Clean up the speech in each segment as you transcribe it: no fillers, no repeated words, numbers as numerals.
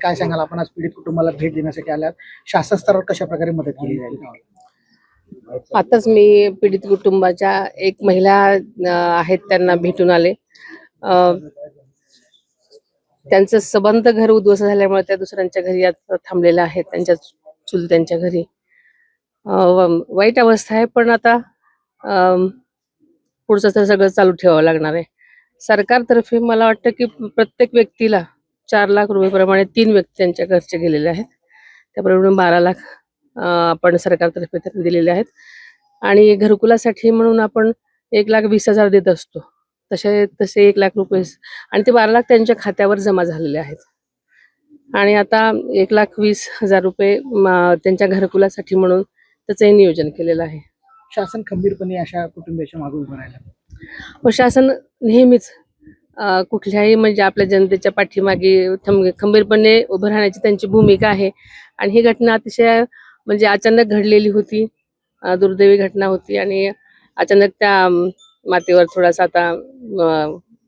काय सांगाल, आपण आज पीडित कुटुंबाला भेट देण्यासाठी आल्यात, शासन स्तरावर कशा प्रकारे मदत केली जाईल? आताच मी पीडित कुटुंबाच्या एक महिला आहेत त्यांना भेटून आले. त्यांचं सबंध घर उद्ध्वस्त झाल्यामुळे त्या दुसऱ्यांच्या घरी आता थांबलेल्या आहेत, त्यांच्या चुलत्यांच्या घरी. वाईट अवस्था आहे, पण आता पुढचं तर सगळं चालू ठेवावं लागणार आहे. सरकारतर्फे मला वाटतं की प्रत्येक व्यक्तीला 4 लाख रुपये 3 व्यक्ती त्यांच्या घरचे गेलेले आहेत, त्याप्रमाणे 12 लाख आपण सरकारतर्फे त्यांना दिलेले आहेत. आणि घरकुलासाठी म्हणून आपण 1,20,000 देत असतो, तसे 1 लाख रुपये आणि ते 12 लाख त्यांच्या खात्यावर जमा झालेले आहेत. आणि आता 1,20,000 रुपये त्यांच्या घरकुलासाठी म्हणून त्याचंही नियोजन केलेलं आहे. शासन खंबीरपणे अशा कुटुंबाच्या मागे उभं राहिलं. व शासन नेहमीच कुठल्याही म्हणजे आपल्या जनतेच्या पाठीमागे खंबीरपणे उभं राहण्याची त्यांची भूमिका आहे. आणि ही घटना अतिशय म्हणजे अचानक घडलेली होती, दुर्दैवी घटना होती. आणि अचानक त्या मातेवर थोडासा आता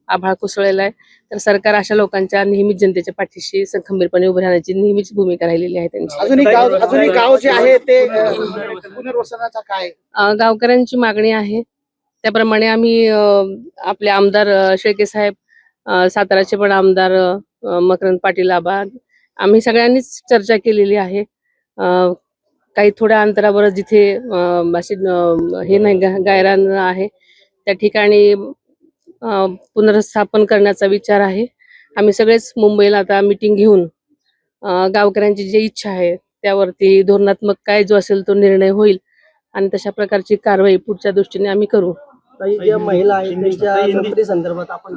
आभाळ कोसळलेला आहे. तर सरकार अशा लोकांच्या नेहमीच जनतेच्या पाठीशी खंबीरपणे उभं राहण्याची नेहमीच भूमिका राहिलेली आहे त्यांची. अजूनही गाव जे आहे ते पुनर्वसनाचा काय गावकऱ्यांची मागणी आहे त्याप्रमाणे आम्ही आपले आमदार शेळके साहेब, साताराचे पण आमदार मकरंद पाटील आबा, आम्ही सगळ्यांनीच चर्चा केलेली आहे. काही थोड्या अंतरावर जिथे अशी हे नाही गायरान आहे त्या ठिकाणी पुनर्स्थापन करण्याचा विचार आहे. आम्ही सगळेच मुंबईला आता मीटिंग घेऊन गावकऱ्यांची जी इच्छा आहे त्यावरती धोरणात्मक काय जो असेल तो निर्णय होईल आणि तशा प्रकारची कारवाई पुढच्या दृष्टीने आम्ही करू. ज्या महिला आहेत त्यांच्या नोकरी संदर्भात आपण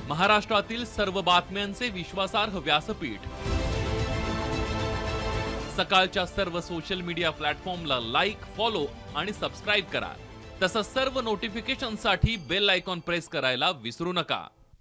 महाराष्ट्रातील सर्व बातम्यांचे विश्वासार्ह व्यासपीठ, सकाळच्या सर्व सोशल मीडिया प्लॅटफॉर्मला लाईक, फॉलो आणि सबस्क्राईब करा. तसंच सर्व नोटिफिकेशनसाठी बेल आयकॉन प्रेस करायला विसरू नका.